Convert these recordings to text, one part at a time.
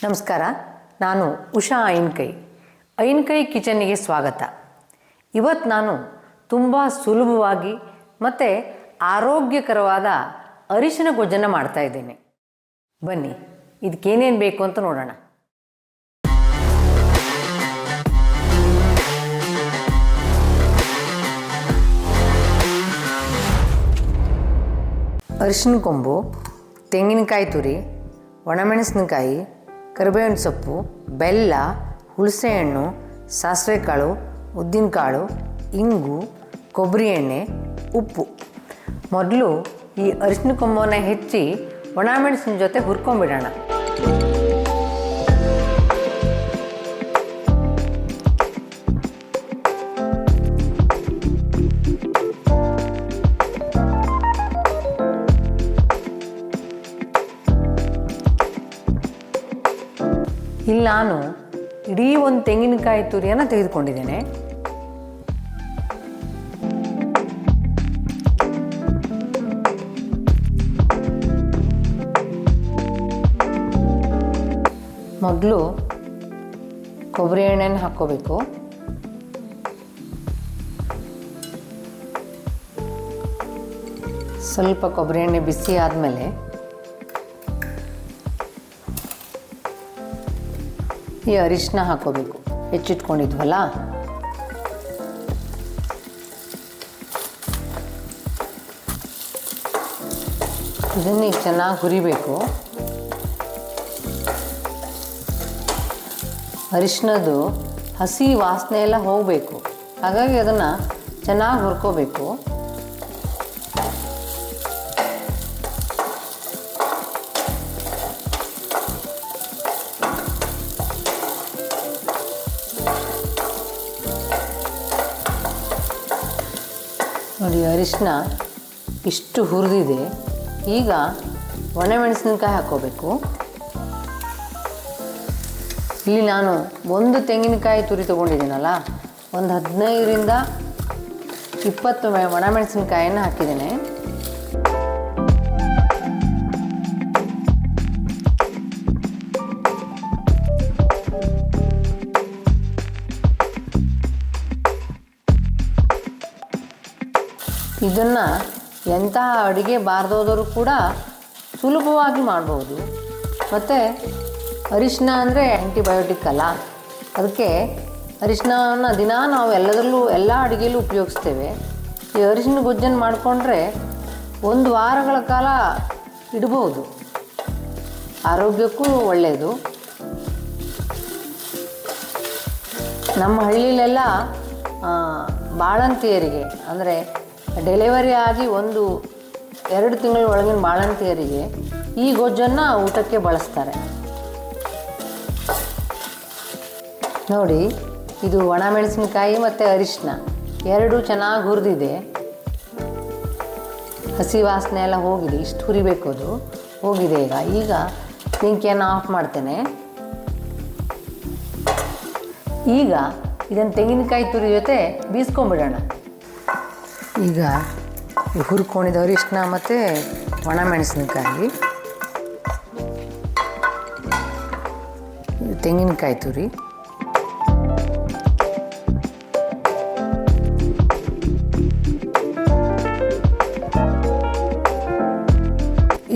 ನಮಸ್ಕಾರ. ನಾನು ಉಷಾ ಐನ್ಕೈ ಕಿಚನ್ನಿಗೆ ಸ್ವಾಗತ. ಇವತ್ತು ನಾನು ತುಂಬ ಸುಲಭವಾಗಿ ಮತ್ತು ಆರೋಗ್ಯಕರವಾದ ಅರಿಶಿನ ಗೊಜ್ಜನ್ನು ಮಾಡ್ತಾಯಿದ್ದೇನೆ. ಬನ್ನಿ, ಇದಕ್ಕೇನೇನು ಬೇಕು ಅಂತ ನೋಡೋಣ. ಅರಿಶಿನ ಕೊಂಬು, ತೆಂಗಿನಕಾಯಿ ತುರಿ, ಒಣಮೆಣಸಿನಕಾಯಿ, ಕರಿಬೇವಿನ ಸೊಪ್ಪು, ಬೆಲ್ಲ, ಹುಣಸೆಹಣ್ಣು, ಸಾಸಿವೆ ಕಾಳು, ಉದ್ದಿನಕಾಳು, ಇಂಗು, ಕೊಬ್ಬರಿ ಎಣ್ಣೆ, ಉಪ್ಪು. ಮೊದಲು ಈ ಅರಿಶಿನ ಕೊಂಬನ್ನು ಹೆಚ್ಚಿ ಒಣಮೆಣಸಿನ ಜೊತೆ ಹುರ್ಕೊಂಬಿಡೋಣ. ಇಲ್ಲಿ ನಾನು ಇಡೀ ಒಂದು ತೆಂಗಿನಕಾಯಿ ತುರಿಯನ್ನು ತೆಗೆದುಕೊಂಡಿದ್ದೇನೆ. ಮೊದಲು ಕೊಬ್ಬರಿ ಎಣ್ಣೆನ ಹಾಕ್ಕೋಬೇಕು. ಸ್ವಲ್ಪ ಕೊಬ್ಬರಿ ಎಣ್ಣೆ ಬಿಸಿ ಆದಮೇಲೆ ಈ ಅರಿಶಿನ ಹಾಕ್ಕೋಬೇಕು, ಹೆಚ್ಚಿಟ್ಕೊಂಡಿದ್ವಲ್ಲ. ಇದನ್ನು ಈಗ ಚೆನ್ನಾಗಿ ಹುರಿಬೇಕು. ಅರಿಶಿನದ್ದು ಹಸಿ ವಾಸನೆ ಎಲ್ಲ ಹೋಗಬೇಕು, ಹಾಗಾಗಿ ಅದನ್ನು ಚೆನ್ನಾಗಿ ಹುರ್ಕೋಬೇಕು. ನೋಡಿ, ಅರಿಶಿನ ಇಷ್ಟು ಹುರಿದಿದೆ. ಈಗ ಒಣಮೆಣಸಿನಕಾಯಿ ಹಾಕ್ಕೋಬೇಕು. ಇಲ್ಲಿ ನಾನು ಒಂದು ತೆಂಗಿನಕಾಯಿ ತುರಿ ತೊಗೊಂಡಿದ್ದೀನಲ್ಲ, ಒಂದು 15ರಿಂದ 20 ಒಣಮೆಣಸಿನಕಾಯನ್ನು ಹಾಕಿದ್ದೇನೆ. ಇದನ್ನು ಎಂತಹ ಅಡುಗೆ ಬಾರ್ದೋದರೂ ಕೂಡ ಸುಲಭವಾಗಿ ಮಾಡ್ಬೋದು. ಮತ್ತು ಅರಿಶಿನ ಅಂದರೆ ಆ್ಯಂಟಿಬಯೋಟಿಕ್ ಅಲ್ಲ, ಅದಕ್ಕೆ ಅರಿಶಿನವನ್ನು ದಿನ ನಾವು ಎಲ್ಲ ಅಡುಗೆಯಲ್ಲೂ ಉಪಯೋಗಿಸ್ತೇವೆ. ಈ ಅರಿಶಿನ ಗೊಜ್ಜನ್ನು ಮಾಡಿಕೊಂಡ್ರೆ 1 ವಾರಗಳ ಕಾಲ ಇಡ್ಬೋದು. ಆರೋಗ್ಯಕ್ಕೂ ಒಳ್ಳೆಯದು. ನಮ್ಮ ಹಳ್ಳಿಲೆಲ್ಲ ಬಾಣಂತಿಯರಿಗೆ, ಅಂದರೆ ಡೆಲಿವರಿ ಆಗಿ 1-2 ತಿಂಗಳ ಒಳಗಿನ ಬಾಣಂತಿಯರಿಗೆ ಈ ಗೊಜ್ಜನ್ನು ಊಟಕ್ಕೆ ಬಳಸ್ತಾರೆ. ನೋಡಿ, ಇದು ಒಣಮೆಣಸಿನಕಾಯಿ ಮತ್ತು ಅರಿಶಿನ ಎರಡೂ ಚೆನ್ನಾಗಿ ಹುರಿದಿದೆ. ಹಸಿ ವಾಸನೆ ಎಲ್ಲ ಹೋಗಿದೆ. ಇಷ್ಟು ಹುರಿಬೇಕು, ಅದು ಹೋಗಿದೆ. ಈಗ ಬೆಂಕಿಯನ್ನು ಆಫ್ ಮಾಡ್ತೇನೆ. ಈಗ ಇದನ್ನು ತೆಂಗಿನಕಾಯಿ ತುರಿ ಜೊತೆ ಬೀಸ್ಕೊಂಬಿಡೋಣ. ಈಗ ಹುರ್ಕೊಂಡಿದ್ದ ಅರಿಶಿನ ಮತ್ತು ಒಣಮೆಣಸಿನಕಾಯಿ, ತೆಂಗಿನಕಾಯಿ ತುರಿ,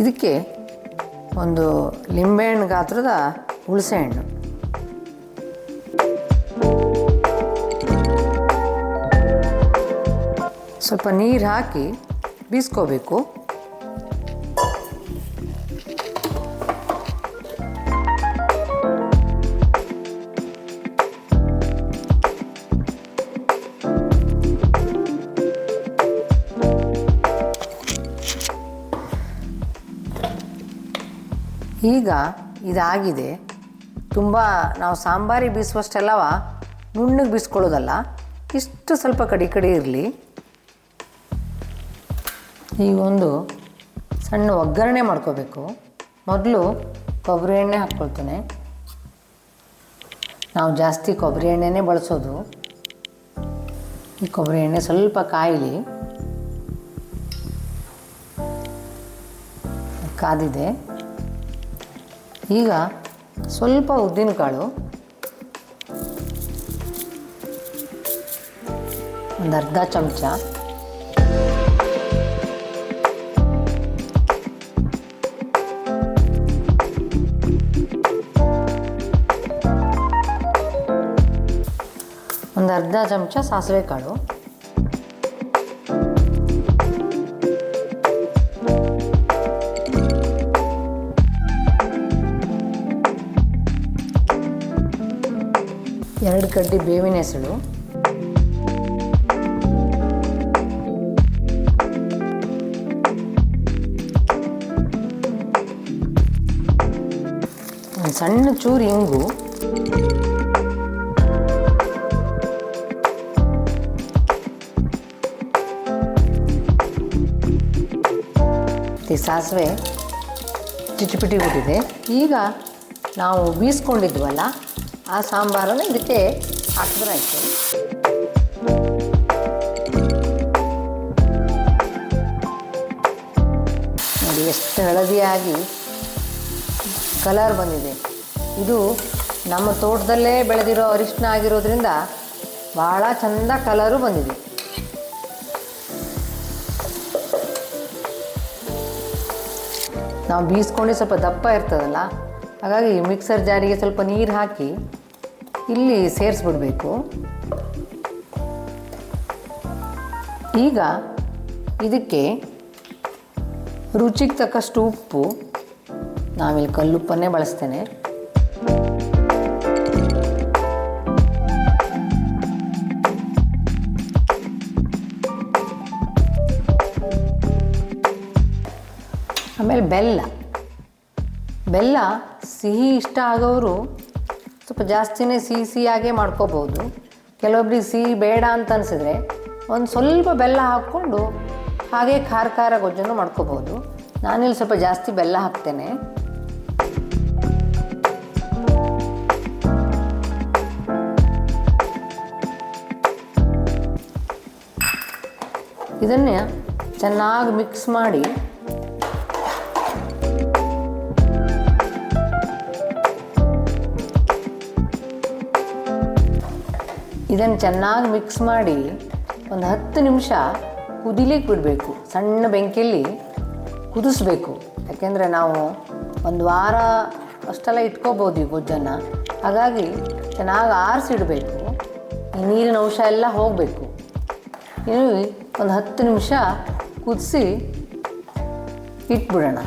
ಇದಕ್ಕೆ ಒಂದು ಲಿಂಬೆಹಣ್ಣು ಗಾತ್ರದ ಹುಣಸೆಹಣ್ಣು, ಸ್ವಲ್ಪ ನೀರು ಹಾಕಿ ಬೀಸ್ಕೋಬೇಕು. ಈಗ ಇದಾಗಿದೆ. ತುಂಬ ನಾವು ಸಾಂಬಾರಿಗೆ ಬೀಸುವಷ್ಟೆಲ್ಲವ ನುಣ್ಣಗೆ ಬೀಸ್ಕೊಳ್ಳೋದಲ್ಲ, ಇಷ್ಟು ಸ್ವಲ್ಪ ಕಡಿ ಇರಲಿ. ಈಗ ಒಂದು ಸಣ್ಣ ಒಗ್ಗರಣೆ ಮಾಡ್ಕೋಬೇಕು. ಮೊದಲು ಕೊಬ್ಬರಿ ಎಣ್ಣೆ ಹಾಕ್ಕೊಳ್ತೇನೆ. ನಾವು ಜಾಸ್ತಿ ಕೊಬ್ಬರಿ ಎಣ್ಣೆನೇ ಬಳಸೋದು. ಈ ಕೊಬ್ಬರಿ ಎಣ್ಣೆ ಸ್ವಲ್ಪ ಕಾಯಲಿ. ಕಾದಿದೆ. ಈಗ ಸ್ವಲ್ಪ ಉದ್ದಿನಕಾಳು, ಒಂದು ಅರ್ಧ ಚಮಚ, ಒಂದು ಅರ್ಧ ಚಮಚ ಸಾಸಿವೆ ಕಾಳು, ಎರಡು ಕಡ್ಡಿ ಬೇವಿನ ಹೆಸಳು, ಒಂದು ಸಣ್ಣ ಚೂರು ಇಂಗು, ಸಾಸಿವೆ ಚಿಟಿಪಿಟಿ ಬಿಟ್ಟಿದೆ. ಈಗ ನಾವು ಬೀಸ್ಕೊಂಡಿದ್ವಲ್ಲ ಆ ಸಾಂಬಾರನ್ನು ಇದಕ್ಕೆ ಹಾಕಿದ್ರೆ ಆಯಿತು. ನೋಡಿ ಎಷ್ಟು ಹಳದಿಯಾಗಿ ಕಲರ್ ಬಂದಿದೆ. ಇದು ನಮ್ಮ ತೋಟದಲ್ಲೇ ಬೆಳೆದಿರೋ ಅರಿಶಿನ ಆಗಿರೋದ್ರಿಂದ ಭಾಳ ಚೆಂದ ಕಲರು ಬಂದಿದೆ. ನಾವು ಬೀಸ್ಕೊಂಡು ಸ್ವಲ್ಪ ದಪ್ಪ ಇರ್ತದಲ್ಲ, ಹಾಗಾಗಿ ಮಿಕ್ಸರ್ ಜಾರಿಗೆ ಸ್ವಲ್ಪ ನೀರು ಹಾಕಿ ಇಲ್ಲಿ ಸೇರಿಸ್ಬಿಡ್ಬೇಕು. ಈಗ ಇದಕ್ಕೆ ರುಚಿಗೆ ತಕ್ಕಷ್ಟು ಉಪ್ಪು, ನಾವಿಲ್ಲಿ ಕಲ್ಲುಪ್ಪನ್ನೇ ಬಳಸ್ತೇನೆ, ಆಮೇಲೆ ಬೆಲ್ಲ ಸಿಹಿ ಇಷ್ಟ ಆಗೋರು ಸ್ವಲ್ಪ ಜಾಸ್ತಿನೇ ಸಿಹಿಯಾಗೇ ಮಾಡ್ಕೋಬೋದು. ಕೆಲವೊಬ್ರಿಗೆ ಸಿಹಿ ಬೇಡ ಅಂತ ಅನಿಸಿದ್ರೆ ಒಂದು ಸ್ವಲ್ಪ ಬೆಲ್ಲ ಹಾಕ್ಕೊಂಡು ಹಾಗೆ ಖಾರ ಗೊಜ್ಜನ್ನು ಮಾಡ್ಕೋಬೋದು. ನಾನಿಲ್ಲಿ ಸ್ವಲ್ಪ ಜಾಸ್ತಿ ಬೆಲ್ಲ ಹಾಕ್ತೇನೆ. ಇದನ್ನು ಚೆನ್ನಾಗಿ ಮಿಕ್ಸ್ ಮಾಡಿ ಒಂದು 10 ನಿಮಿಷ ಕುದಿಲಿಕ್ಕೆ ಬಿಡಬೇಕು. ಸಣ್ಣ ಬೆಂಕಿಯಲ್ಲಿ ಕುದಿಸ್ಬೇಕು. ಯಾಕೆಂದರೆ ನಾವು ಒಂದು ವಾರ ಅಷ್ಟೆಲ್ಲ ಇಟ್ಕೋಬೋದು ಈ ಗೊಜ್ಜನ್ನು. ಹಾಗಾಗಿ ಚೆನ್ನಾಗಿ ಆರಿಸಿಡಬೇಕು. ಈ ನೀರಿನ ಅಂಶ ಎಲ್ಲ ಹೋಗಬೇಕು. ಇನ್ನು ಒಂದು 10 ನಿಮಿಷ ಕುದಿಸಿ ಇಟ್ಬಿಡೋಣ.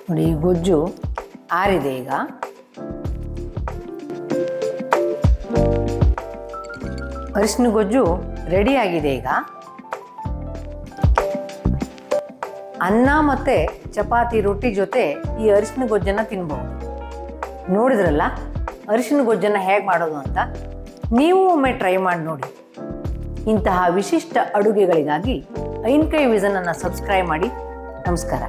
ನೋಡಿ, ಈ ಗೊಜ್ಜು ಆರಿದೆ. ಈಗ ಅರಿಶಿನ ಗೊಜ್ಜು ರೆಡಿಯಾಗಿದೆ. ಈಗ ಅನ್ನ ಮತ್ತು ಚಪಾತಿ ರೊಟ್ಟಿ ಜೊತೆ ಈ ಅರಿಶಿನ ಗೊಜ್ಜನ್ನು ತಿನ್ಬೋದು. ನೋಡಿದ್ರಲ್ಲ ಅರಿಶಿನ ಗೊಜ್ಜನ್ನು ಹೇಗೆ ಮಾಡೋದು ಅಂತ. ನೀವು ಒಮ್ಮೆ ಟ್ರೈ ಮಾಡಿ ನೋಡಿ. ಇಂತಹ ವಿಶಿಷ್ಟ ಅಡುಗೆಗಳಿಗಾಗಿ ಐನ್ಕೈ ವಿಷನನ್ನು ಸಬ್ಸ್ಕ್ರೈಬ್ ಮಾಡಿ. ನಮಸ್ಕಾರ.